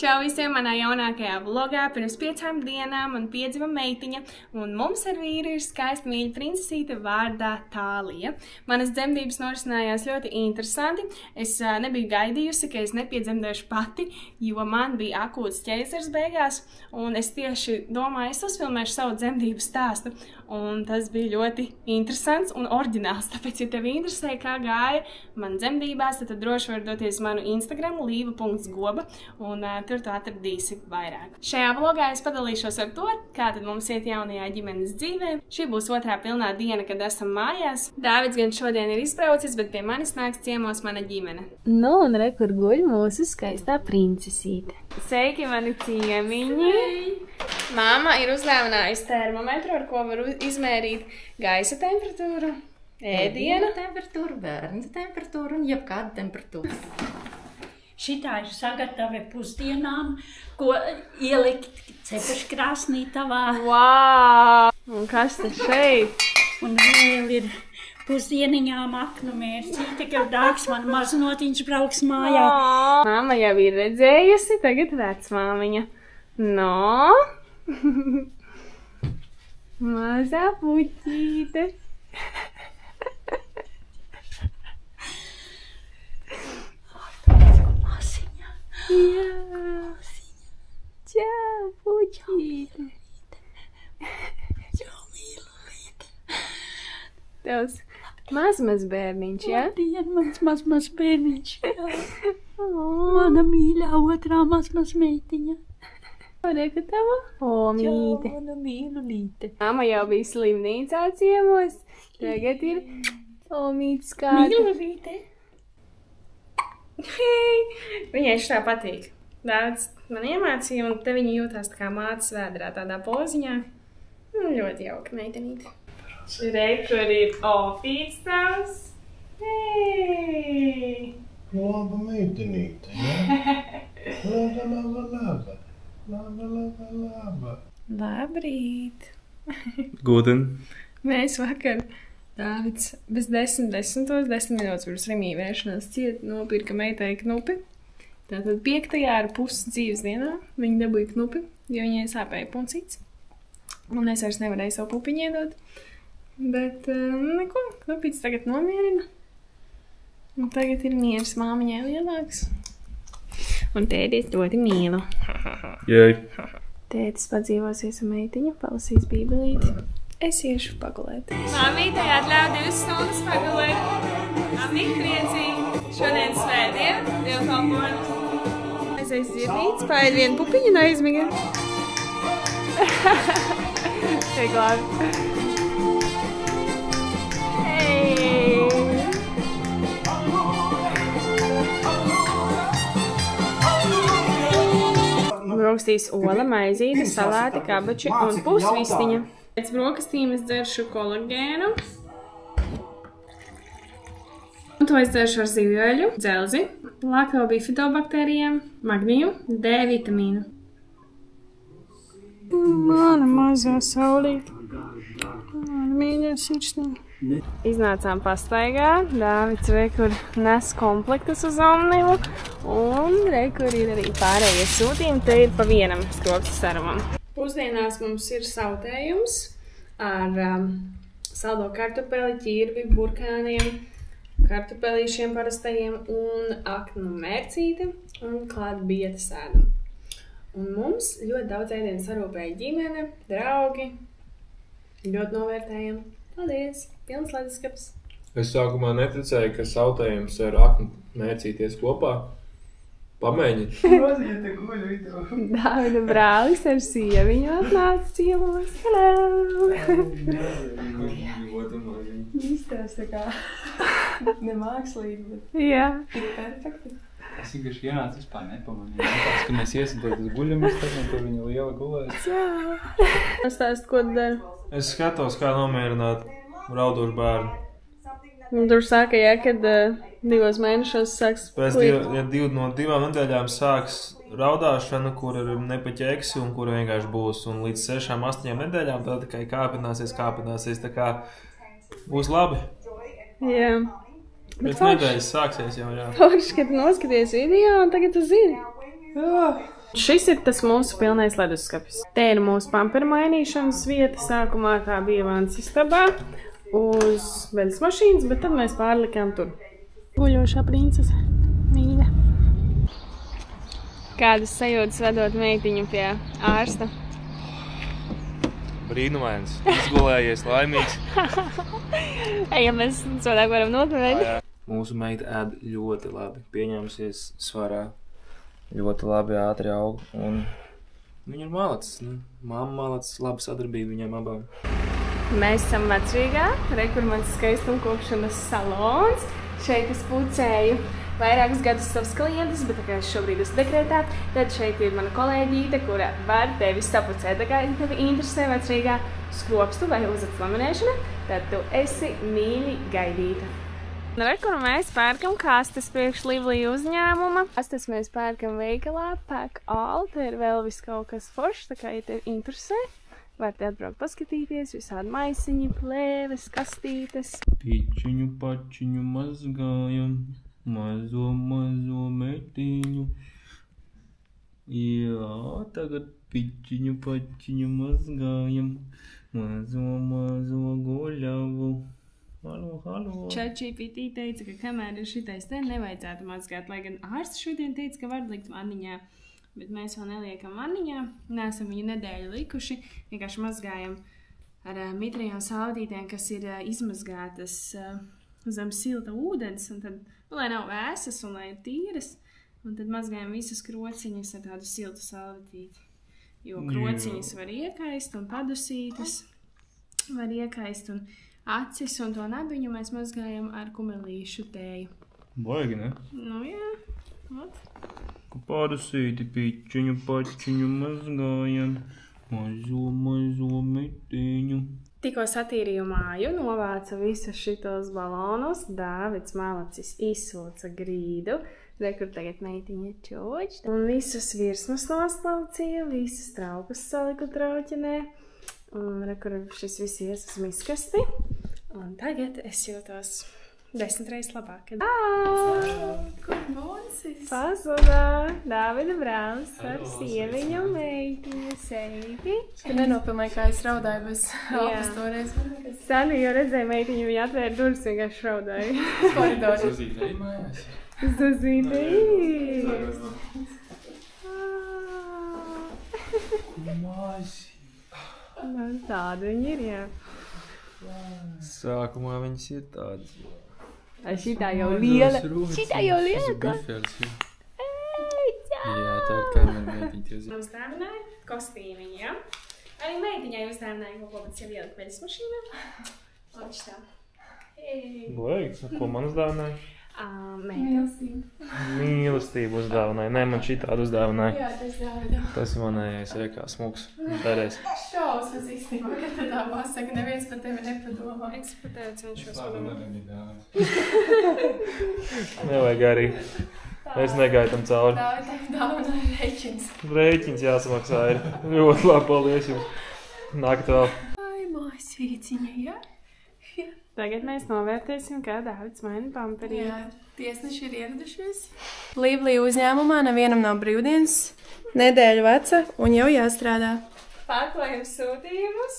Čau visiem manā jaunākajā vlogā. Pirms 5 dienām man piedzima meitiņa, un mums ar vīru ir skaista mīļa princesīte vārdā Tālija. Manas dzemdības norisinājās ļoti interesanti. Es nebiju gaidījusi, ka es nepiedzemdēšu pati, jo man bija akūts ķeizars beigās, un es tieši domāju, es uzfilmēšu savu dzemdību stāstu. Un tas bija ļoti interesants un oriģināls, tāpēc, ja tev interesē, kā gāja man dzemdībās, tad droši var doties manu Instagram liva.goba, un tur tu atradīsi vairāk. Šajā vlogā es padalīšos ar to, kā tad mums iet jaunajā ģimenes dzīvē. Šī būs otrā pilnā diena, kad esam mājās. Dāvids gan šodien ir izbraucis, bet pie manis nāks ciemos mana ģimene. Nu, un re, kur guļ mūsu skaistā princesīte. Sveiki, mani ciemiņi! Māma ir uzdāvinājusi termometru, ar ko var izmērīt gaisa temperatūru, ēdiena temperatūru, bērnu temperatūru un jebkādu temperatūru. Šitā ir sagatave pusdienām, ko ielikt cepeškrāsnī tavā. Vau! Un kas te šeit? Un vēl ir pusdieniņām aknu mērcīte, ka dāks man maznotiņš brauks mājā. Māma jau ir redzējusi, tagad vecmāmiņa. No? Mazā puķīte. Jā, čau, puķīte. Čau, mīlulīte. Tavs maz bērniņš, jā? Labdien, mans maz bērniņš, jā. Mana mīļā otrā maz meitiņa. Reka tava omīte. Čau, mana mīlulīte. Māma jau bija slimnīcā ciemos, tagad ir omītes kāda. Mīlulīte. Viņai šitā patīk. Daudz man iemācīja, un te viņa jūtās tā kā mātes vēdrā, tādā poziņā. Ļoti jauka meitenīte. Re, kur ir ofīts tavs. Hei! Laba meitenīte, ja? Laba. Labrīt! Guten. Mēs vakar Dāvids bez 10 minūtes pirms Rimī vēršanās ciet nopirka meitai knupi. Tātad 5,5 dzīves dienā viņa dabūja knupi, jo viņai sāpēja puncīts. Un es vairs nevarēju savu pupiņu iedot. Bet neko, knupīts tagad nomierina. Un tagad ir miers māmiņai lielāks. Un tētis ļoti mīlu. Jai. Tētis padzīvosies ar meitiņu, palasīs bībelīti. Es iešu pagulēt. Māmītei atļauj 2 stundas pagulēt. Māmīt priecīgi. Šodien svētdiena, dievkalpojums. Aizies dzirdīts, paēd vienu pupiņu un aizmiga. Tik labi. Brokastīs ola, maizīte, salāti, kabači un pusvistiņa. Pēc brokastīm es dzeršu kolagēnu. Un to es dzeršu ar zivju, dzelzi, laktobifidobakterijām, magniju, D vitamīnu. Mana mazā saulīte. Mana mīļā sirsniņa. Iznācām pastaigā. Dāvids re, kur nes komplektus uz Omnivu. Un re, kur ir arī pārējie sūtījumi. Te ir pa vienam skropstu sarumam. Pusdienās mums ir sautējums ar saldo kartupeli, ķirbi, burkāniem, kartupelīšiem parastajiem un aknu mērcīti un klāt bietas ēdam. Un mums ļoti daudz ēdienu sarūpēja ģimene, draugi. Ļoti novērtējam. Paldies! Pilns leduskapis. Es sākumā neticēju, ka sautējums ar aknu mērcīties kopā. Pamēģini. Dāvida brālis ar sieviņu atnāca ciemos. Hello! Izstās tā kā nemākslīgi, bet jā. Tik perfekti. Es vienkārši ienācu vispār nepamanīju. Tāpēc, ka mēs iesim tad uz guļamistabam, tur viņa liela gulēs. Jā. Pastāst, ko tu dari? Es skatos, kā nomierināt raudošu bērnu. Un tur sāka, ja, kad 2 mēnešos sāks Pēc kliegt. no 2 nedēļām sāks raudāšana, kur ir nepaķeksi un kur vienkārši būs. Un līdz 6-8 nedēļām tā tikai kāpināsies, tā kā būs labi. Jā. Pēc nedēļas sāksies jau, jā. Forši, kad noskaties video un tagad tu zini. Šis ir tas mūsu pilnais leduskapis. Te ir mūsu pamperu mainīšanas vieta. Sākumā tā bija vans istabā uz veļas mašīnas, bet tad mēs pārlikām tur. Guļošā princese, mīļa. Kādas sajūtas vedot meitiņu pie ārsta? Brīnumains, izgulējies, laimīgs. Ja mēs sodāk varam notverēt. Mūsu meita ēd ļoti labi, pieņēmusies svarā. Ļoti labi, ātri aug, un viņa ir malacis, nu, mamma malacis, laba sadarbība viņām abām. Mēs esam Vecrīgā, re, kur mans skaistumkopšanas salons. Šeit es pucēju vairākus gadus savus klientus, bet tā kā es šobrīd esmu dekrētā, tad šeit ir mana kolēģīte, kura var tevi sapucēt. Tā kā tevi interesē Vecrīgā skropstu vai uzacis laminēšana, tad tu esi mīļi gaidīta. Re, kur mēs pērkam kastes priekš Lively uzņēmuma. Kastes mēs pērkam veikalā, Pack All. Te ir vēl viss kaut kas foršs, tā kā, ja tev interesē, var te atbraukt paskatīties, visādi maisiņi, plēves, kastītes. Pičiņu pačiņu mazgājam, mazo meitiņu. Jā, tagad pičiņu pačiņu mazgājam, mazo guļavu. Halo. ChatGPT teica, ka kamēr ir šitais te nevajadzētu mazgāt, lai gan ārsts šodien teica, ka var likt vanniņā, bet mēs vēl neliekam vanniņā, neesam viņu nedēļu likuši, vienkārši mazgājam ar mitrajām saldītēm, kas ir izmazgātas zem silta ūdens, un tad, lai nav vēsas un lai ir tīras, un tad mazgājam visas krociņas ar tādu siltu salvetīti, jo krociņas var iekaist un padusītas var iekaist un acis un to nabiņu mēs mazgājam ar kumelīšu tēju. Baigi, ne? Nu jā, ot. Padusīti pičiņu pačiņu mazgājam, mazo mitiņu. Tikko satīrīju māju, novāca visus šitos balonus, Dāvids malacis izsūca grīdu, re, kur tagad meitiņa čoģi. Un visus virsmas noslaucīja, visas traukus saliku trauķinē. Un re, kur šis viss ies uz miskasti. Un tagad es jūtos 10 reizes labāk. Kur būsis? Pazudā Dāvida brālis ar sieviņu meitiņu seiti. Tu nenopilnēji, kā es raudāju bez alpas toreiz. Sani jau redzēja meitiņu, viņa atvēra durvis, vienkārši raudāja. Koridori. Zuzīte arī mājās. Zuzīte. Mazi. Nu, tāda viņa ir, jā. Sākumā viņas ir tādas. Šitā jau liela. Šitā jau liela. Bifers, jā. Jā, tā ir kamera meitiņa tie zina. Uzdāvināja kostīmiņu, jā. Arī meitiņai uzdāvināja kaut ko, bet sev ielikt veļas mašīnā. Lūdzu tā. Blēks, ko man uzdāvināja? Mīlestību uzdāvināja. Nē, man šitādu uzdāvināja. Jā, tas Dāvidā. Tas manējais kā smuks. Derēs. Šausmas īstenībā, ka tad tā pasaka, neviens par tevi nepadomā. Es pat cenšos Tādu padomāt. nedēļ. Nevajag arī. Mēs negaitam cauri. Dāvidā rēķins. Rēķins jāsamaksā ir. Ļoti labi, paldies jums. Nākt vēl. Ai, māsīciņa, jā? Tagad mēs novērtēsim, kā Dāvids maina pamperī. Jā, tiesneši ir ieradušies. Lively uzņēmumā nevienam nav brīvdienas, nedēļu veca un jau jāstrādā. Pārklājam sūtījumus,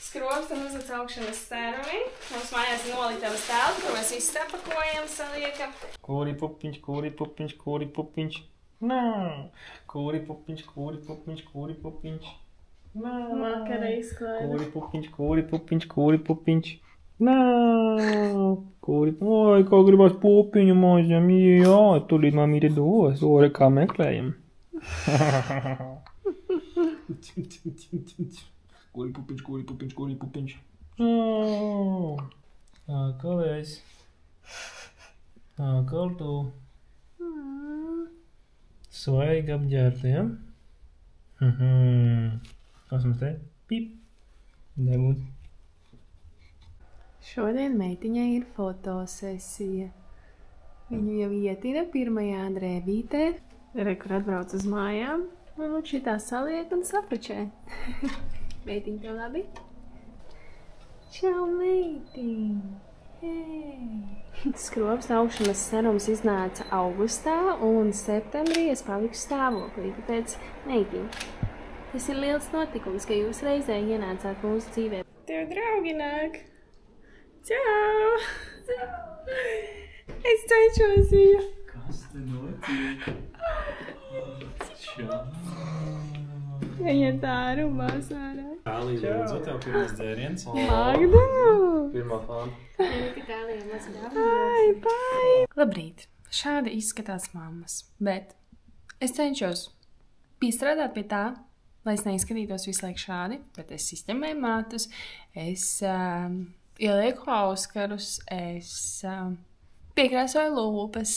skropstu un uzacis augšanas sērumi. Mums mājās ir noliktavas telpa, kur mēs visu sapakojam, saliekam. Kūri pupiņš, kūri pupiņš, kūri pupiņš. Nā. Kūri pupiņš, kūri pupiņš, kūri pupiņš. Nā. Vakarā izklaida. Kūri pupiņš, kūri pupiņš, kūri pupiņš. Nā. Kūri, oi, kā gribas pupiņu mazam, jā, tūlīt mamīte dos, ore kā meklējam. Kūri pupiņš, kūri pupiņš, kūri pupiņš. Kāpēc? Kā tu? Svaigi apģērta, ja? Kas mums te? Pip. Nebūt. Šodien meitiņai ir fotosesija. Viņu jau ietina pirmajā drēbītē. Re, kur atbrauc uz mājām. Un šitā saliek un sapačē. Meitiņ, tev labi? Čau, meitiņ! Skropas augšanas serums iznāca augustā, un septembrī es paliku stāvoklī, tāpēc meitiņa. Tas ir liels notikums, ka jūs reizē ienācāt mūsu dzīvē. Tev draugi nāk! Čau! Es cenšos viņu! Kas te notiek? Čau! Viņa tā rubās ārā. Tālī, lūdzu, tev pirmais dzēriens. Magda! Pirmā fanta. Pai, pai! Labrīt! Šādi izskatās mammas, bet es cenšos piestrādāt pie tā, lai es neizskatītos visu laiku šādi, bet es sistemēju matus, es ielieku auskarus, es piekrāsoju lūpas,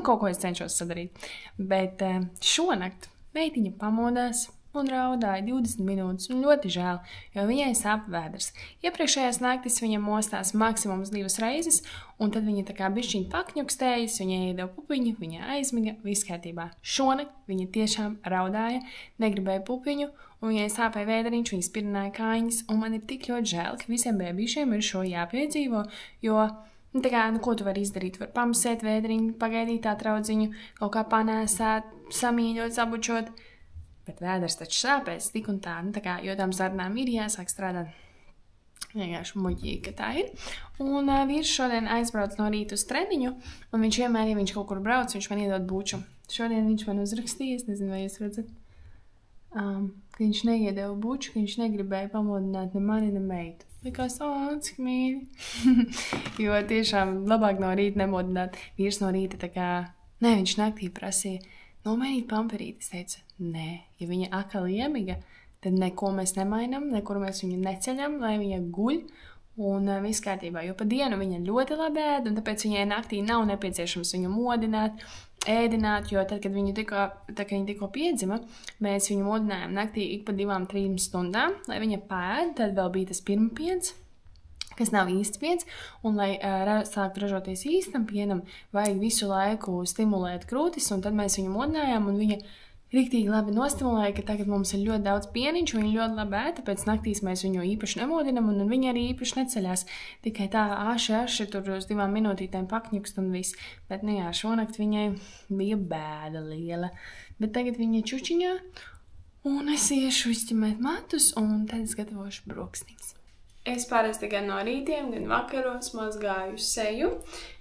kaut ko es cenšos sadarīt. Bet šonakt meitiņa pamodās un raudāja 20 minūtes, un ļoti žēl, jo viņai sāp vēders. Iepriekšējās naktis viņa mostās maksimums 2 reizes, un tad viņa tā kā bišķiņ pakņukstējas, viņa iedeva pupiņu, viņa aizmiga, viss kārtībā. Šonakt viņa tiešām raudāja, negribēja pupiņu, un viņai sāpēja vēderiņš, viņa spirināja kājiņas, un man ir tik ļoti žēl, ka visiem bēbīšiem ir šo jāpiedzīvo, jo tā kā, ko tu vari izdarīt? Var pamasēt vēderiņu, pagaidīt tā traudziņu, kaut kā panēsāt, samīļot, sabučot. Bet vēders taču sāpēs tik un tā, jo tām zarnām ir jāsāk strādāt. Vienkārši muļķīgi, ka tā ir. Un vīrs šodien aizbrauc no rīta uz treniņu, un viņš vienmēr, ja viņš kaut kur brauc, viņš man iedod buču. Šodien viņš man uzrakstījis, nezinu, vai jūs redzat, ka viņš neiedeva buču, ka viņš negribēja pamodināt ne mani, ne meitu. Likās, cik mīļi. Jo tiešām labāk no rīta nemodināt. Vīrs no rīta tā kā, viņš naktī prasīja, nomainīt pamperīti. Es teicu, nē, ja viņa akali iemiga, tad neko mēs nemainam, nekur mēs viņu neceļam, lai viņa guļ un viss kārtībā. Jo pa dienu viņa ļoti labi ēd, un tāpēc viņai naktī nav nepieciešams viņu modināt, ēdināt, jo tad, kad viņa tikko piedzima, mēs viņu modinājām naktī ik pa 2-3 stundām, lai viņa pēd, tad vēl bija tas pirmpiens, kas nav īsts piens, un lai sāktu ražoties īstam pienam, vajag visu laiku stimulēt krūtis, un tad mēs viņu modinājām, un viņa riktīgi labi nostimulēja, ka tagad mums ir ļoti daudz pieniņš, un viņa ļoti labi ēd, tāpēc naktīs mēs viņu īpaši nemodinam, un viņa arī īpaši neceļās. Tikai tā aši tur uz 2 minūtītēm pakņukst un viss. Bet, šonakt viņai bija bēda liela. Bet tagad viņa čučiņā, un es iešu izķemēt matus, un tad es gatavošu brokastītes. Es parasti gan no rītiem, gan vakaros mazgāju seju,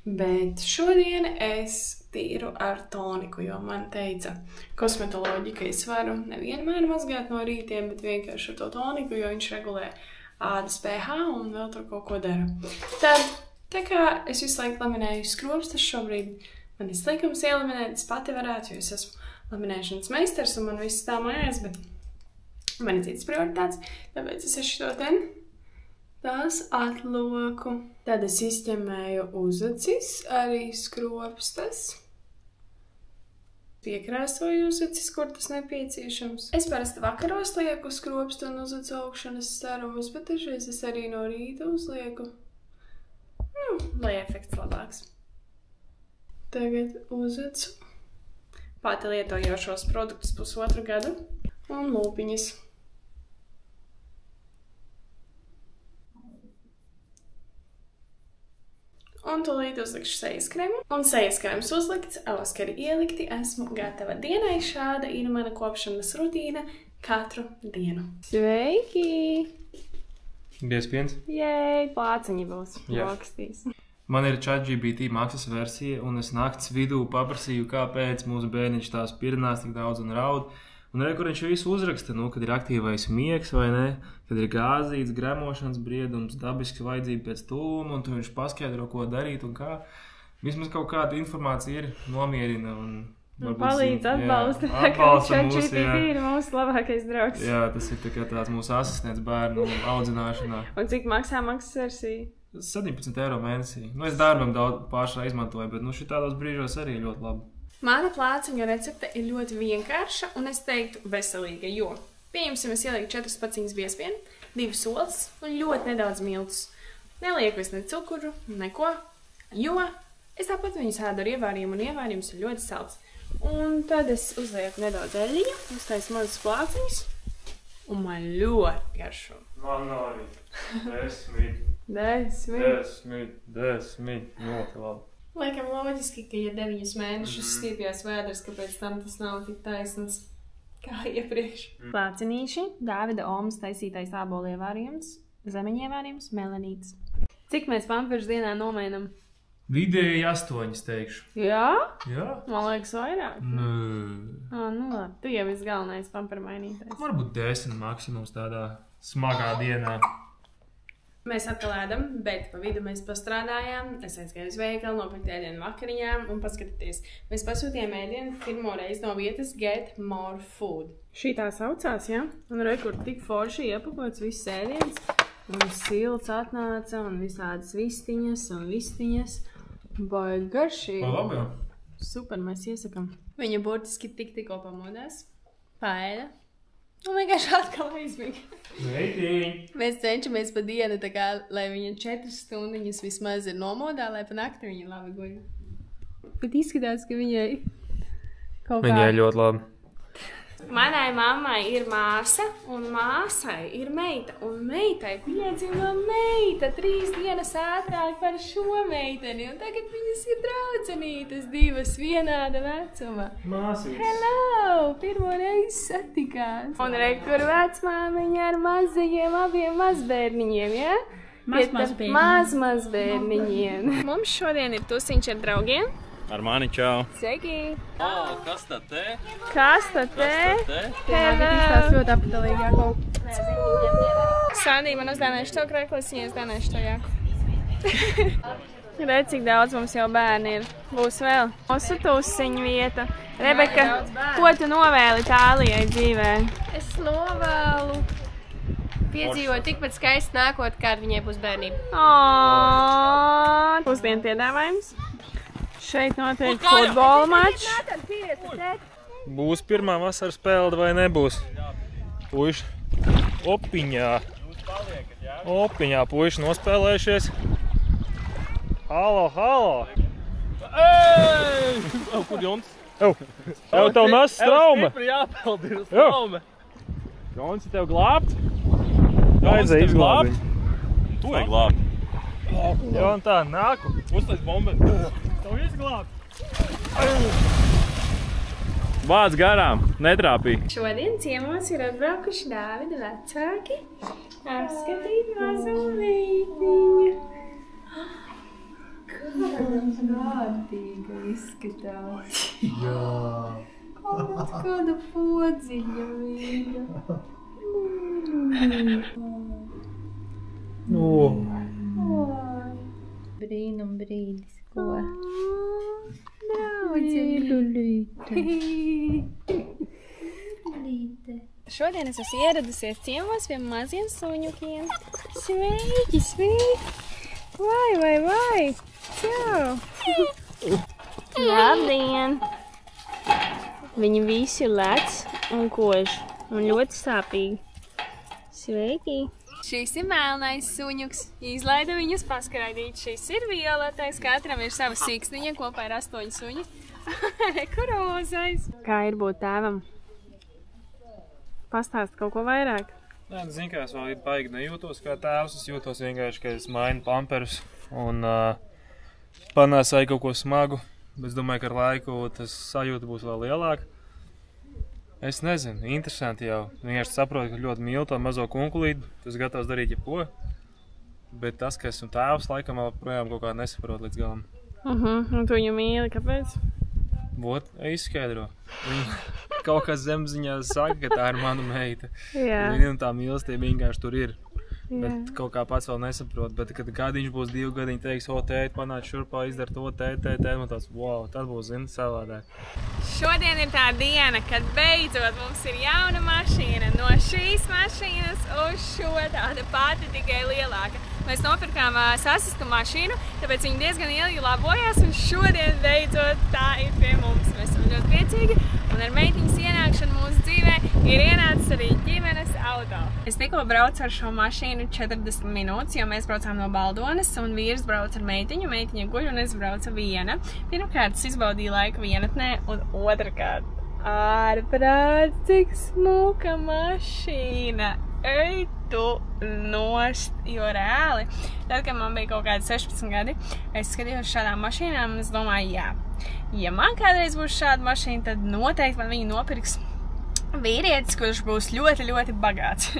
bet šodien es tīru ar toniku, jo man teica kosmetoloģi, ka es varu nevienmēr mazgāt no rītiem, bet vienkārši ar to toniku, jo viņš regulē ādas pH un vēl tur kaut ko dara. Tad, tā kā es visu laiku laminēju skropstas šobrīd, man izlikums ielaminēt, es pati varētu, jo es esmu laminēšanas meistars un man viss tā mājās, bet man ir citas prioritātes, tāpēc es šo ten tās atloku. Tad es izķemēju uzacis, arī skropstas. Piekrāsoju uzacis, kur tas nepieciešams. Es parasti vakaros lieku skropstu un uzacu augšanas serumus, bet dažreiz es arī no rīta uzlieku. Lai efekts labāks. Tagad uzacu. Pati lietoju šos produktus 1,5 gadu. Un lūpiņas. Un tūlīt uzlikšu sejas krēmu. Un sejas krēms uzlikts, auskari ielikti, esmu gatava dienai. Šāda ir mana kopšanas rutīna katru dienu. Sveiki! Biespiens? Jei, plāciņi būs. Brokastīs. Man ir ChatGPT maksas versija, un es nakts vidū paprasīju, kāpēc mūsu bērniņš tās pirinās tik daudz un raud. Un arī, kur viņš visu uzraksta, kad ir aktīvais miegs vai ne, kad ir gāzīts, gremošanas briedums, dabisks vajadzība pēc tūma, un tu viņš paskaidro, ko darīt un kā. Vismaz kaut kāda informācija ir, nomierina un palīdz, atbalsta. ChatGPT ir mūsu labākais draugs. Jā, tas ir tā kā tāds mūsu asistents bērnu audzināšanā. Un cik maksā maksas versija? 17 eiro mēnesī. Es darbam daudz pāršā izmantoju, bet šitādos brīžos arī ļoti labi. Mana plāciņa recepte ir ļoti vienkārša un es teiktu veselīga, jo pieņemsim, es ielieku 4 paciņas biespienu, 2 solas un ļoti nedaudz miltus. Nelieku es ne cukuru, neko, jo es tāpat viņus ēdu ar ievārījumu un ievārījums ir ļoti salds. Un tad es uzlieku nedaudz eļļiņu, uztaisu mazas plāciņas un man ļoti garšo. Man arī. 10. 10. Ļoti labi. Laikam loģiski, ka ja 9 mēnešus stiepjās vēders, ka pēc tam tas nav tik taisns kā iepriekš. Plācinīši, Dāvida Omas taisītais ābolu ievārījums, zemeņu ievārījums, melanīts. Cik mēs pamperus dienā nomainam? Vidēji 8, teikšu. Jā? Jā? Man liekas vairāk. Nē. Nu labi, tu jau esi galvenais pamperu mainītājs. Varbūt 10 maksimums tādā smagā dienā. Mēs atkal ēdam, bet pa vidu mēs pastrādājām. Es aizgāju uz veikalu, nopirkt ēdienu vakariņām un paskatieties. Mēs pasūtījām ēdienu pirmo reizi no vietas Get More Food. Šī tā saucās, ja? Un rekur tik forši iepakots viss ēdiens. Un silts atnāca un visādas vistiņas. Baigi garšīgi. Labi jau. Super, mēs iesakam. Viņa burtiski tikko pamodās, paēda un vienkārši atkal aizmiga. Meitiņ! Mēs cenšamies pa dienu, tā kā, lai viņa 4 stundiņas vismaz ir nomodā, lai pa nakti viņa labi guļ. Bet izskatās, ka viņai kaut kā... Viņai ļoti labi. Manai mammai ir māsa, un māsai ir meita, un meitai piedzima meita 3 dienas ātrāk par šo meiteni, un tagad viņas ir draudzenītes 2 vienāda vecuma. Māsītes. Hello! Pirmo reizi satikās. Un rekur vecmāmiņa ar mazajiem abiem mazbērniņiem, ja? Mazbērniņiem. Mums šodien ir tusiņš ar draugiem. Ar mani čau. Sveiki! Kas tad te? Kas tad te? Izstās ļoti apatalīgāko. Sandī man uzdānēšu to kreklis, viņa uzdānēšu to jāku. Redz, cik daudz mums jau bērni ir. Būs vēl. Mūsu tusiņu vieta. Rebeka, ko tu novēli Tālijai dzīvē? Es novēlu piedzīvot tikpat skaisti nākotnē, kāda viņai būs bērnība. Pusdienu piedāvājums. Šeit notiek futbola mačs. Būs pirmā vasaras spēle vai nebūs? Puiši opiņā. Opiņā puiši nospēlējušies. Halo! Ej! Kur Jons? Jau tev nes strauma! Stipri jāpeld ir strauma. Jons, tev glābt? Aizēj izglābt. Tu ej glābt. Jā, un tā, nāku. Uztais bombe. Tev izglābt. Vāc garām, netrāpīja. Šodien ciemos ir atbraukuši Dāvida vecāki. Apskatīt mazo meitiņu. Kāda izskatās. Jā. Kāda podziņa viņa. Brīnum brīdis, ko? Šodien es esmu ieradusies ciemos pie maziem suņukiem. Sveiki! Vai! Čau! Labdien! Viņi visi lec un kož un ļoti sāpīgi. Sveiki! Šis ir melnais suņuks. Izlaida viņus paskraidīt. Šis ir violetais. Katram ir sava siksniņa. Kopā ir 8 suņi. Kurozais. Kā ir būt tēvam? Pastāst kaut ko vairāk. Nē, zinu, ka es vēl baigi nejūtos kā tēvs. Es jūtos vienkārši, ka es mainu pamperus un panāsāju kaut ko smagu. Es domāju, ka ar laiku tas sajūta būs vēl lielāka. Es nezinu, interesanti jau. Vienkārši saprotu, ka ļoti mīlu to mazo kunkulīti. Tas gatavs darīt jebko. Bet tas, ka esmu tēvs, laikam vēl projām kaut kā nesaprot līdz galam. Un tu viņu mīli, kāpēc? Vot, izskaidro. Viņa kaut kas zemziņā saka, ka tā ir mana meita. Jā. Viņa un tā mīlestība vienkārši tur ir. Bet kaut kā pats vēl nesaprot. Bet, kad gadiņš būs 2 gadiņi, teiks, o, tēt, panāc šurpā, izdara to, tēt, man tāds, wow, tad būs, zini, savādāk. Šodien ir tā diena, kad beidzot mums ir jauna mašīna. No šīs mašīnas uz šo tāda pati tikai lielāka. Mēs nopirkām sasistu mašīnu, tāpēc viņi diezgan ilgi labojās, un šodien beidzot tā ir pie mums. Mēs esam ļoti priecīgi, un ar meitiņas ienākšanu mūsu dzīvē ir ienācis arī ģimenes auto. Es tikko braucu ar šo mašīnu 40 minūtes, jo mēs braucām no Baldones, un vīrs brauc ar meitiņu, meitiņa guļ, un es braucu viena. Pirmkārt, es izbaudīju laiku vienatnē, un otrkārt, ārprāt, cik smuka mašīna. ej, tu nost, jo reāli. Tad, kad man bija kaut kādi 16 gadi, es skatījos šādām mašīnām un es domāju, jā, ja man kādreiz būs šāda mašīna, tad noteikti man viņu nopirks vīrietis, kurš būs ļoti, ļoti bagāts.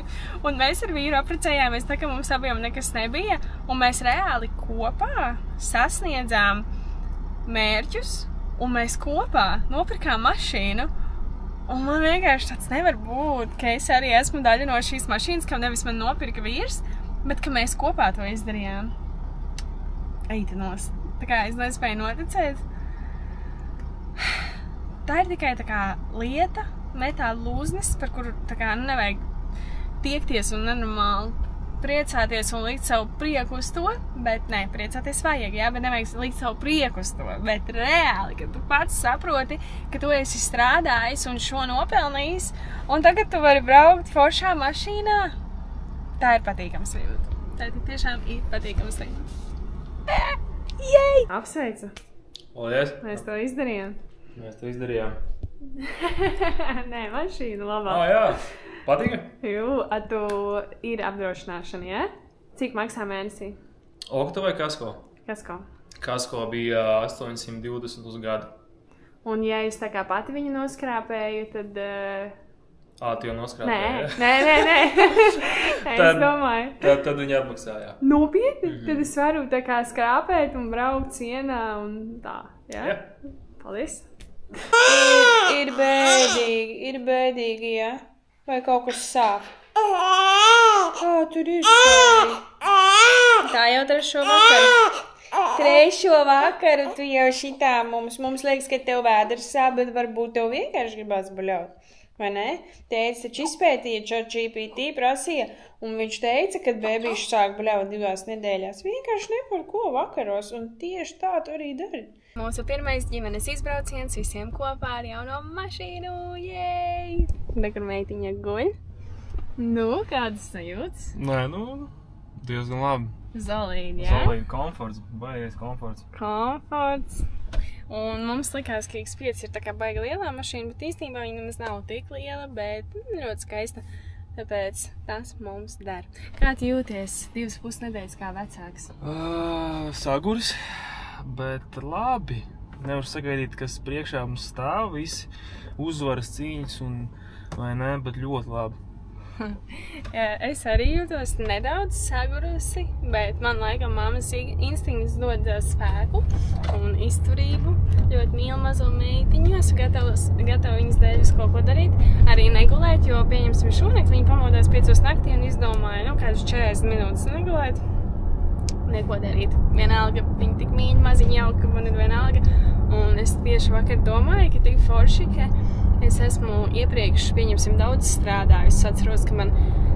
Un mēs ar vīru apprecējāmies tā, ka mums abiem nekas nebija, un mēs reāli kopā sasniedzām mērķus, un mēs kopā nopirkām mašīnu. Un man vienkārši tāds nevar būt, ka es arī esmu daļa no šīs mašīnas, kam nevis man nopirka vīrs, bet ka mēs kopā to izdarījām. Eita nost. Tā kā es nespēju noticēt. Tā ir tikai tā kā lieta, metāla lūznis, par kuru tā kā nevajag tiekties un nenormāli priecāties un likt savu prieku uz to, bet nē, priecāties vajag, jā, bet nevajag likt savu prieku uz to, bet reāli, ka tu pats saproti, ka tu esi strādājis un šo nopelnījis, un tagad tu vari braukt foršā mašīnā, tā ir patīkama sajūta. Tā tiešām ir patīkama sajūta. Jej! Apsveicu! Paldies! Mēs to izdarījām. Mēs to izdarījām. Nē, mašīna labā. Jā. Patīka? Jū, tu ir apdrošināšana, jā? Cik maksā mēnesī? Okta vai Kasko? Kasko. Kasko bija 820 uz gadu. Un ja es tā kā pati viņu noskrāpēju, tad... Tu jau noskrāpēji? Nē. Es domāju. Tad viņi atmaksāja. Nopietni? Tad es varu tā kā skrāpēt un braukt cienā un tā, jā? Jā. Paldies. Ir bēdīgi, jā? Vai kaut kas sāp? Tur ir sāpīgi. Tā jau trešo vakaru. Trešo vakaru tu jau šitā mums liekas, ka tev vēders sāp, bet varbūt tev vienkārši gribās baļaut. Vai ne? Teica, taču izpētīja ChatGPT, prasīja, un viņš teica, ka bēbīši sāk baļaut 2 nedēļās. Vienkārši ne par ko vakaros, un tieši tā tu arī dari. Mūsu pirmais ģimenes izbrauciens visiem kopā ar jauno mašīnu, jej! Kur meitiņa guļ. Nu, kādas sajūtas? Nē, diezgan labi. Zolīdi, jā? Zolīdi, komforts, baigies komforts. Komforts. Un mums likās, ka X5 ir tā kā baigi lielā mašīna, bet īstenībā viņa nemaz nav tik liela, bet ļoti skaista. Tāpēc tas mums der. Kā tu jūties 2,5 nedēļas kā vecāks? Saguris, bet labi. Nevar sagaidīt, kas priekšā mums stāv, visi uzvaras cīņas un vai ne, bet ļoti labi. Es arī jūtos nedaudz sagurusi, bet man laikam mammas instinkts dod spēku un izturību. Ļoti mīlu mazo meitiņu, esmu gatava viņas dēļ uz kaut ko darīt. Arī negulēt, jo pieņemsim šonakt viņa pamodās 5 naktī un izdomāja, kādus 40 minūtes negulēt. Neko darīt. Vienalga, viņa tik mīļa, maziņa jauka, man ir vienalga. Un es tieši vakar domāju, ka tik forši, ka es esmu iepriekš, pieņemsim, daudz strādājusi. Es atceros, ka man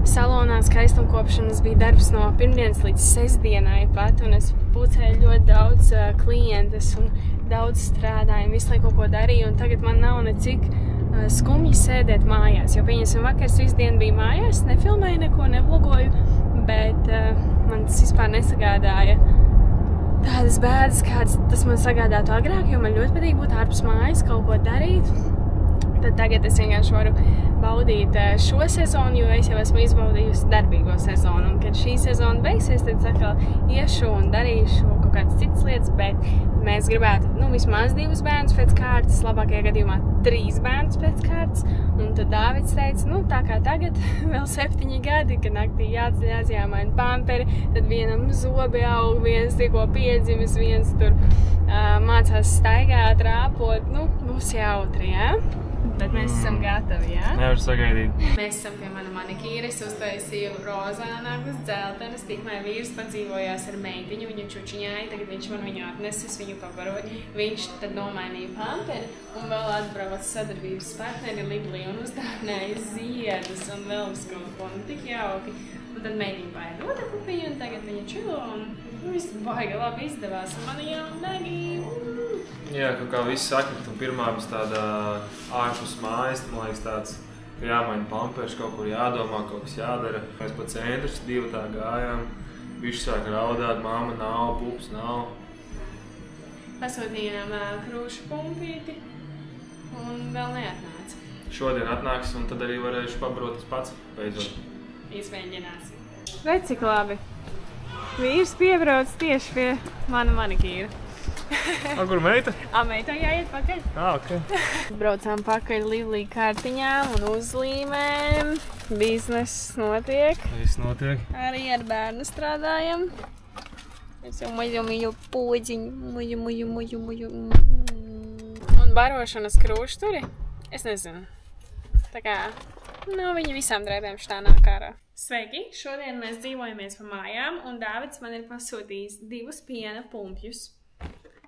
salonā skaistumkopšanas bija darbs no pirmdienas līdz sestdienai pat, un es pulcēju ļoti daudz klientes un daudz strādāju, visu laiku kaut ko darīju, un tagad man nav necik skumji sēdēt mājās, jo, pieņemsim, vakars visu dienu bija mājās, nefilmēju neko, nevlogoju, bet man tas vispār nesagādāja tādas bēdas, kādas tas man sagādātu agrāk, jo man ļoti patīk būt ārpus mājas, kaut ko darīt. Tad tagad es vienkārši varu baudīt šo sezonu, jo es jau esmu izbaudījusi darbīgo sezonu. Un, kad šī sezona beigsies, tad es atkal iešu un darīšu kaut kādas citas lietas, bet mēs gribētu, vismaz 2 bērnus pēc kārtas, labākajā gadījumā 3 bērnus pēc kārtas. Un tad Dāvids teica, tā kā tagad vēl 7 gadi, kad naktī jāceļās, jāmaina pamperi, tad vienam zobi aug, viens tikko piedzimis, viens tur mācās staigāt, rāpot, būs jautri, jā? Bet mēs esam gatavi, jā? Nevar sagaidīt. Mēs esam pie mana manikīra, es uztaisīju rozānākus dzeltenes, tikmēr vīrs padzīvojās ar meitiņu, viņu čučiņāja, tagad viņš man viņu atnesis, viņu pabaroja, viņš tad nomainīja pamperi un vēl atbrauc sadarbības partneri Lidlī un uzdāvināja ziedus un vēl uz kaut ko, tik jauki. Un tad meitiņa paēda otru pupiņu un tagad viņa čilo un viss baigi labi izdevās un mani jau Megija. Jā, kaut kā viss saka, tu pirmā būs tāda ārpus mājas, man liekas tāds, ka jāmaina pampers, kaut kur jādomā, kaut kas jādara. Mēs pa centrs 2 tā gājām, bišķi sāk raudāt, mamma nav, pups nav. Pasūtījām krūšu pumpīti un vēl neatnāca. Šodien atnāks un tad arī varēšu pabaroties pats beidzot. Izmēģināsim. Redz, cik labi. Vīrs piebrauc tieši pie mana manikīra. Kur meita? Meitai jāiet pakaļ. Ok. Braucām pakaļ Livlī kartiņām un uzlīmēm. Bizness notiek. Viss notiek. Arī ar bērnu strādājam. Es jau maļu podziņu. Muļu. Un barošanas krūšturi? Es nezinu. Tā kā, viņi visām drēbēm šitā nāk ārā. Sveiki! Šodien mēs dzīvojamies pa mājām, un Dāvids man ir pasūtījis 2 piena pumpjus,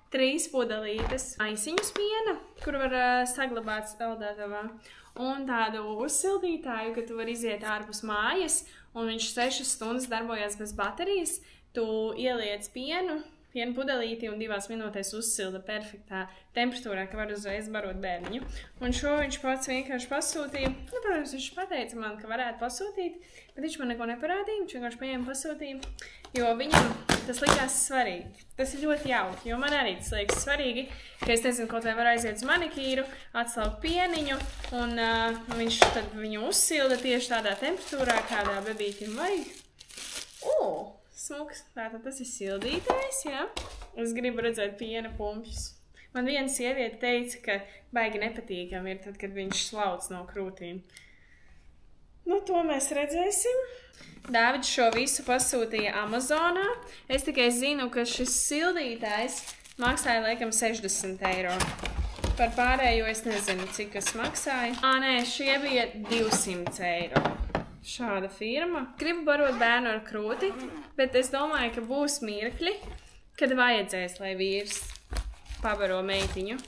3 pudelītes maisiņus piena, kur var saglabāt saldētavā, un tādu uzsildītāju, ka tu var iziet ārpus mājas, un viņš 6 stundas darbojas bez baterijas. Tu ieliec pienu pudelīti un 2 minūtēs uzsilda perfektā temperatūrā, ka var uzreiz barot bērniņu. Un šo viņš pats vienkārši pasūtīja. Protams, viņš pateica man, ka varētu pasūtīt, bet viņš man neko neparādīja, viņš vienkārši paņēma pasūtīja, jo viņam tas likās svarīgi. Tas ir ļoti jauki, jo man arī tas liekas svarīgi, ka es nezinu, kaut vai var aiziet uz manikīru, atslaukt pieniņu, un viņš tad viņu uzsilda tieši tādā temperatūrā, kādā bebītim vajag. Smuks. Tātad tas ir sildītājs, jā. Es gribu redzēt piena pumpjus. Man viena sieviete teica, ka baigi nepatīkami ir tad, kad viņš slauc no krūtīm. Nu, to mēs redzēsim. Dāvids šo visu pasūtīja Amazonā. Es tikai zinu, ka šis sildītājs maksāja laikam 60 eiro. Par pārējo es nezinu, cik tas maksāja. Nē, šie bija 200 eiro. Šāda firma. Gribu barot bērnu ar krūti, bet es domāju, ka būs mirkļi, kad vajadzēs, lai vīrs pabaro meitiņu,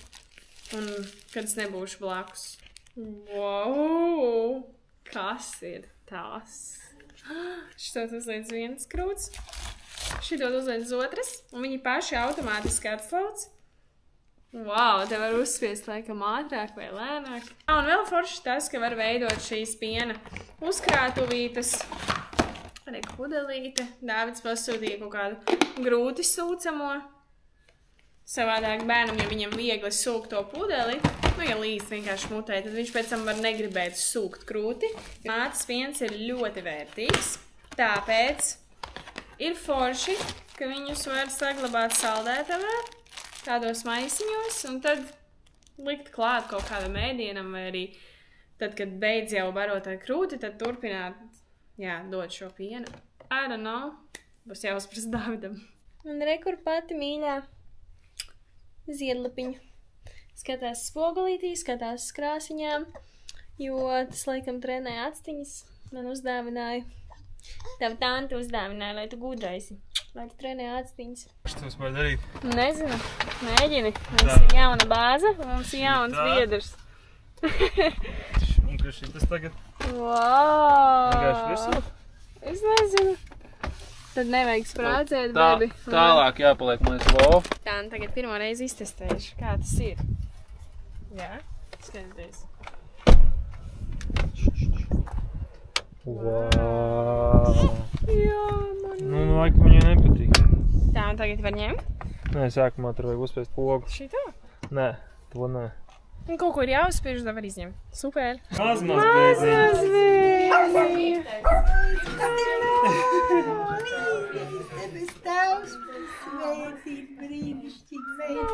un kad es nebūšu blakus. Wow! Kas ir tās? Šitot uzliec vienas krūts, šitot uzliec otras, un viņi paši automātiski atslauc. Wow, te var uzspiest laikam ātrāk vai lēnāk. Un vēl forši tas, ka var veidot šīs piena uzkrātuvītes. Arī pudelīte. Dāvids pasūtīja kaut kādu grūti sūcamo. Savādāk bērnam, ja viņam viegli sūkt to pudeli, ja līdz vienkārši mutē, tad viņš pēc tam var negribēt sūkt krūti. Mātes piens ir ļoti vērtīgs. Tāpēc ir forši, ka viņus var saglabāt saldētavā. Tādos maisiņos, un tad likt klāt kaut kādam ēdienam, vai arī tad, kad beidz jau barot ar krūti, tad turpināt, dot šo pienu. I don't know. Būs jāuzprast Dāvidam. Un rekur pati mīļā ziedlapiņu. Skatās spogulītī, skatās krāsiņām, jo tas laikam trenē actiņas. Man uzdāvināja. Tava tante uzdāvināja, lai tu gudraisi. Lai tu trenē actiņas. Kas tas var darīt? Nezinu. Mēģini. Mums ir jauna bāze, mums ir jauns biedrs. Un kas šitas tagad? Wow! Vienkārši visu? Es nezinu. Tad nevajag sprādzēt, baby. Tālāk jāpaliek mēs lovu. Tā, un tagad pirmo reizi iztestējuši, kā tas ir. Jā, skaties. Wow! Jā, man. Nu, laikam viņai nepatīk. Tā, un tagad var ņemt? Nē, sākumā tur vajag uzspiest pogu. Šitā? Nē, to nē. Un kaut ko ir jāuzspiež, tad var izņemt. Super! Mazmaz bēziņi! Debes tavs, svētīt brīnišķīgi svētīt.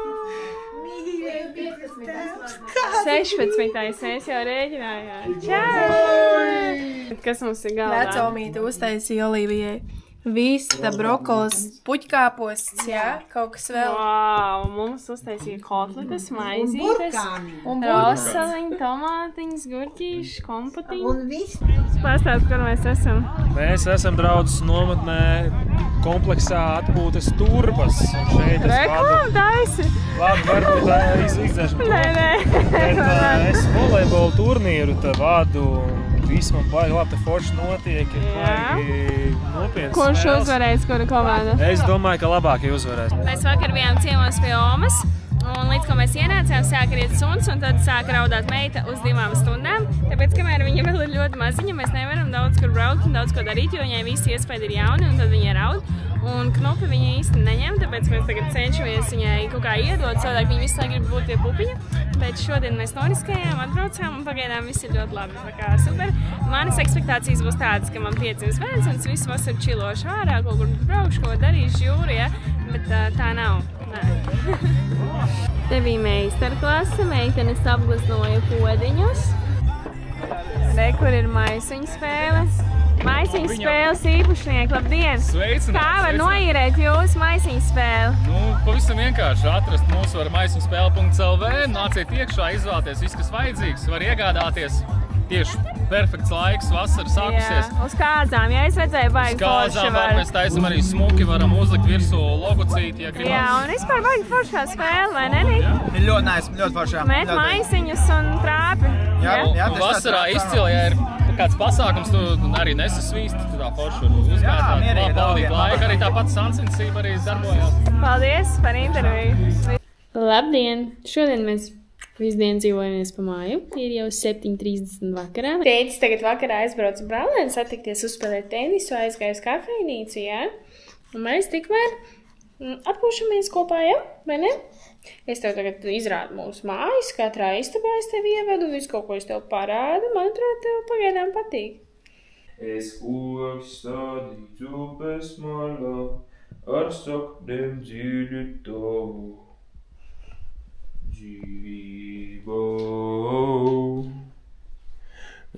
16. es jau rēķināju. Čau! Kas mums ir galvā? Vecomīte uztaisīja Olīvijai vista, brokolis, puķkāposts, kaut kas vēl. Wow, mums uztaisīja kotletes, maizītes, rosaliņi, tomātiņas, gurķīši, komputiņi. Un viss. Pastāst, kur mēs esam. Mēs esam draudzes nometnē kompleksā atpūtas turbas. Un šeit es taisi! Labi, varbūt izdzēšu to. Nē. Bet es volejbolu turnīru te vadu. Viss man baigi labi, te forši notiek, ir baigi nopietnas spēles. Kurš uzvarēs, kura komanda? Es domāju, ka labākie uzvarēs. Mēs vakar bijām ciemos pie Omas, un līdz ko mēs ienācām, sāka riet suns, un tad sāka raudāt meita uz 2 stundām. Tāpēc, kamēr viņa vēl ir ļoti maziņa, mēs nevaram daudz kur braukt un daudz ko darīt, jo viņai visi iespēja ir jauni, un tad viņa raud. Un Knupi viņa īsti neņem, tāpēc mēs tagad cenšamies viņai kaut kā iedot, savādāk viņa visu laiku grib būt pie pupiņa. Bet šodien mēs noriskējām, atbraucām un pagaidām viss ir ļoti labi. Tā kā super. Manas ekspektācijas būs tādas, ka man piedzims bērns un es visu vasaru čilošu ārā, kaut kur braukšu, ko darīšu jūri, ja? Bet tā nav. Te bija meistarklase, meitenes apgleznoja podiņus. Re, kur ir maisiņu spēles. Maisiņu spēles īpašnieki, labdien! Sveicināt! Kā var noīrēt jūsu maisiņu spēli? Nu, pavisam vienkārši atrast mūsu var maisiņspēle.lv, nāciet iekšā, izvēlēties viss, kas vajadzīgs, var iegādāties. Tieši perfekts laiks, vasara sākusies. Jā, uz kāzām, ja es redzēju, baigi forši Uz kāzām mēs taisam arī smuki, varam uzlikt virsū logocīti, ja gribam. Jā, un vispār baigi foršā spēle, vai ne, Nik? Ir ļoti nice, ļoti foršā. Met maisiņus un trāpi. Jā, vasarā izcili, ja ir kāds pasākums, tu arī nesasvīsti, tu tā forši var uzmētāt, pavadīt laiku, arī tāpat sansensība arī darbojās. Paldies par interviju. Labdien! Šodien mēs visu dienu dzīvojamies pa māju. Ir jau 7:30 vakarā. Tētis tagad vakarā aizbrauca brālēni satikties uzspēlēt tenisu, aizgāja uz kafejnīcu, jā. Un mēs tikmēr atpūšamies kopā, jā, vai ne? Es tev tagad izrādu mūsu mājas, katrā istabā es tevi ievedu, visu kaut ko es tev parādu, manuprāt, tev pagaidām patīk. Es koks stādītu upes malā, ar saknēm dziļi tavu dzīvību.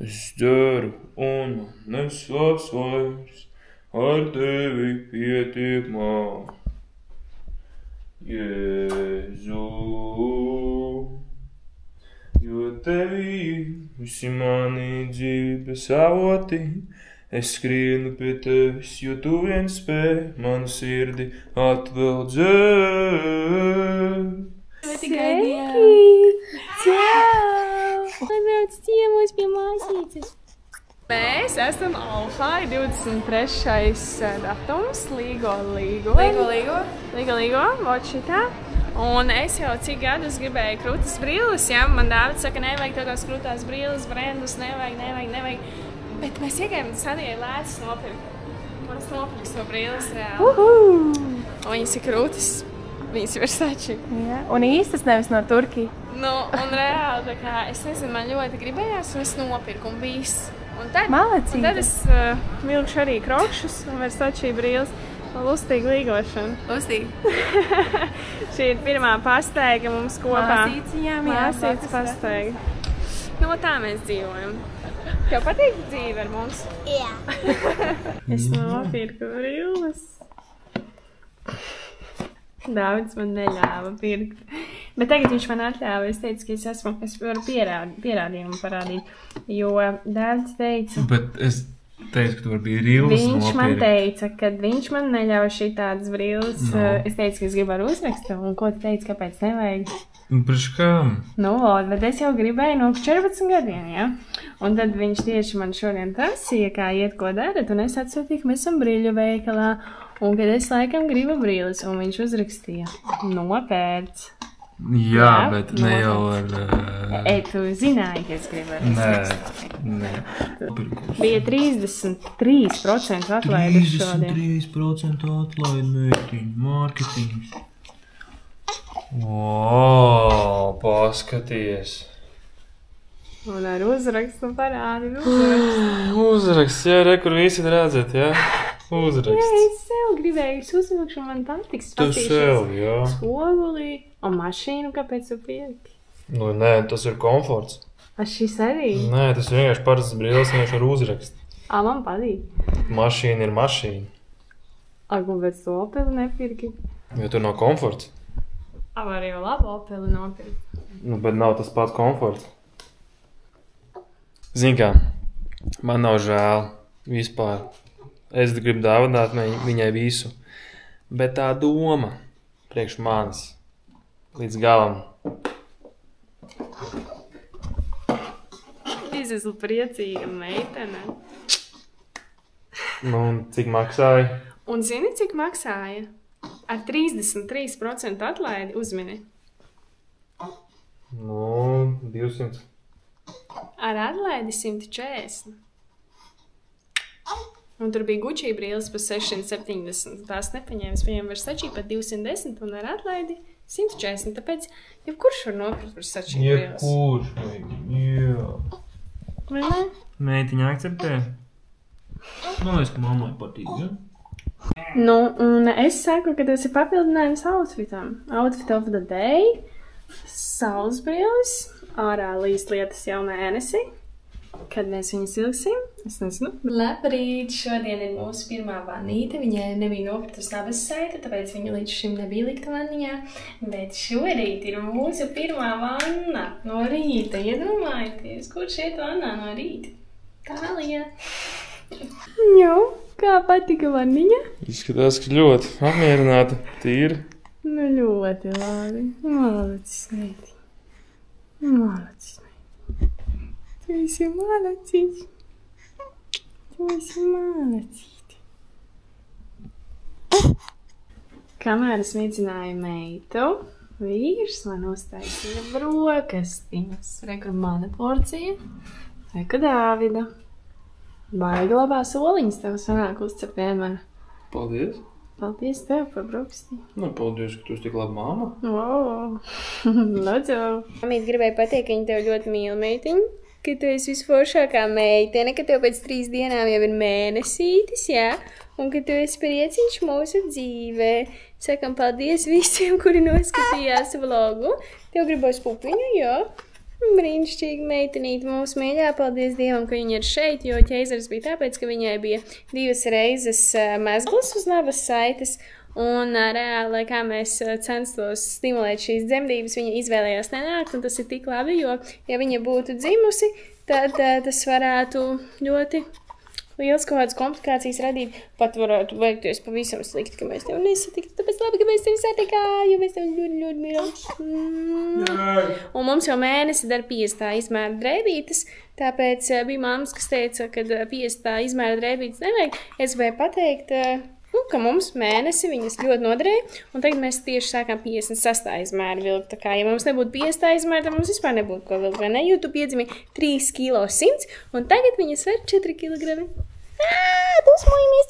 Es dzeru un man neslāps vairs, ar tevi pietiek man. Jēzu, jo tevī visi mani dzīves avoti, es skrienu pie tevis, jo tu viens spēj manu sirdi atveldzēt. Sveiki! Čau! Atbrauc ciemos pie māsītes. Mēs esam Alfai, 23. datums, Līgo, vot šitā. Un es jau cik gadus gribēju krūtas brīles, ja? Man Dāvids saka, nevajag tādās krūtās brīles, brendus, nevajag. Bet mēs iegājām sadēļ lētas nopirkt. Un es nopirku to brīles reāli. Un viņas ir krūtas, viņas ir Versace. Jā, un īstas nevis no Turkija. Nu, un reāli, tā kā, es nezinu, man ļoti gribējās, un es nopirku, un viss. Un tad es vilkšu arī krokšus un Versace brīles. Lustīga līgošana. Lustīgi. Šī ir pirmā pastaiga mums kopā. Māsītes pastaiga. Nu, tā mēs dzīvojam. Tev patīk dzīve ar mums? Jā. Es nopirku brīles. Dāvids man neļāva pirkt. Bet tagad viņš man atļāva. Es teicu, ka es varu pierādījumu parādīt. Jo Dāvids teica... Bet es teicu, ka tu vari brīles nopirkt. Viņš man teica, ka viņš man neļauj šitādas brīles. No. Es teicu, ka es gribu ar uzrakstu. Un ko tu teici, kāpēc nevajag? Priekš kam? Nu, bet es jau gribēju no 14 gadiem, ja? Un tad viņš tieši man šodien prasīja, kā iet, ko darat. Un es atsūtīju, ka mēs esam brīļu veikalā. Un kad es laikam gribu brīles, un viņš uzrakstīja, nopērc. Jā, bet ne jau ar... Tu zināji, ka es gribu ar uzrakstu. Nē. Bija 33% atlaidi šodien. 33% atlaidi, meitiņu, mārketings. O, paskaties. Un ar uzrakstu parādi. Uzraksts, jā, re, kur visi redzat, jā? Uzraksts. Jā, es sev gribēju uzvilkšu, man patiks. Tu sev, jā. Spogulī. Un mašīnu, kāpēc tu pirki? Nu, nē, tas ir komforts. A šis arī? Nē, tas ir vienkārši parastas brīles, vienkārši ar uzrakstu. Man patīk. Mašīna ir mašīna. Un pēc to Opeli nepirki? Jo tur nav komforts. Var jau labu Opeli nopirkt. Nu, bet nav tas pats komforts. Zini kā, man nav žēl vispār. Es gribu dāvināt viņai visu. Bet tā doma priekš manis līdz galam. Es esmu priecīga meitene. Nu, un cik maksāja? Un zini, cik maksāja? Ar 33% atlaidi uzmini. Nu, 200. Ar atlaidi 140. Un tur bija Gucci brilles par 670. Tās nepaņēma. Es paņēmu Versace par 210 un ar atlaidi 140. Tāpēc jebkurš var nopirkt Versace brilles. Jebkurš, jā. Vai ne? Meitiņa akceptē? Man liekas, ka mammai patīk, ja? Nu, un es saku, ka tas ir papildinājums outfitam. Outfit of the day. Saules brilles. Ārā līst lietas jau mēnesi. Kad mēs viņus ilgsim? Es nezinu. Labrīt! Šodien ir mūsu pirmā vanīte. Viņai nebija nopirktas nabas saita, tāpēc viņa līdz šim nebija likta vaniņā. Bet šorīt ir mūsu pirmā vanna no rīta. Iedomājieties, kurš iet vannā no rīta? Tālija! Jā, kā patika vaniņa? Izskatās, ka ļoti apmierināta, tīra. Nu, ļoti labi. Malacis, meiti. Malacis. Tu esi malacis. Tu esi malacīti. Kamēr es mēģināju meitu, vīrs man uztaisīja brokastiņas. Reku mana porcija, reku Dāvida. Baigi labā soliņas tev sanāk uzcep vienmēr. Paldies. Paldies tev par brokastīm. Nu, paldies, ka tu esi tik laba māma. Wow. Lūdzu. Mamīt gribēja pateikt, ka viņa tev ļoti mīl, meitiņa. Ka tu esi visforšākā meitene, ka tev pēc 3 dienām jau ir mēnesītis, jā? Un ka tu esi prieciņš mūsu dzīvē. Sakam paldies visiem, kuri noskatījās vlogu. Tev gribos pupiņu, jā? Brīnišķīgi meitenīti mūsu mīļā. Paldies Dievam, ka viņa ir šeit, jo ķeizars bija tāpēc, ka viņai bija 2 reizes mezglas uz nabas saites. Un reāli, kā mēs censtos stimulēt šīs dzemdības, viņa izvēlējās nenākt, un tas ir tik labi, jo, ja viņa būtu dzimusi, tad tas varētu ļoti liels kaut kādas komplikācijas radīt. Pat varētu veikties pavisam slikti, ka mēs tevi nesatiktu. Tāpēc labi, ka mēs tevi satikām, jo mēs tevi ļoti, ļoti mīlam. Un mums jau mēnesi dar 50 izmēra drēbītes, tāpēc bija mammas, kas teica, ka 50 izmēra drēbītes nevajag. Es gribēju pateikt, ka mums mēnesi viņas ļoti noderēja, un tagad mēs tieši sākām 56 izmēru vilkt. Tā kā, ja mums nebūtu 50 izmēru, tad mums vispār nebūtu ko vilkt, vai ne? Jo tu piedzimi 3 kilo 100, un tagad viņas sver 4 kilogrami. Dusmojamies,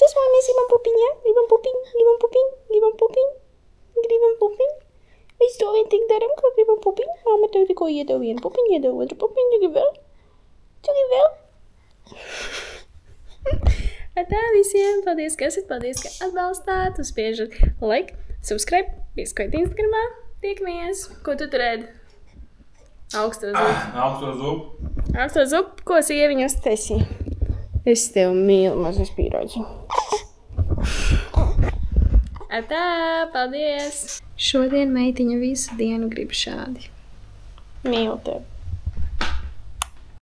gribam pupiņu, ja? Gribam pupiņu. Mēs to vien tik daram, ka gribam pupiņu. Māma tev tikko iedeva vienu pupiņu, iedeva otru pupiņu, tu grib vēl? Tā visiem, paldies, ka esat, paldies, ka atbalstāt, uzspiežat like, subscribe, pieskait Instagramā, tiekamies. Ko tu tur ēd? Augsto zupu. Augsto zupu, ko sieviņu uztaisīja? Es tev mīlu, mazais pīroģi. Tā, paldies! Šodien meitiņa visu dienu grib šādi. Mīlu tev.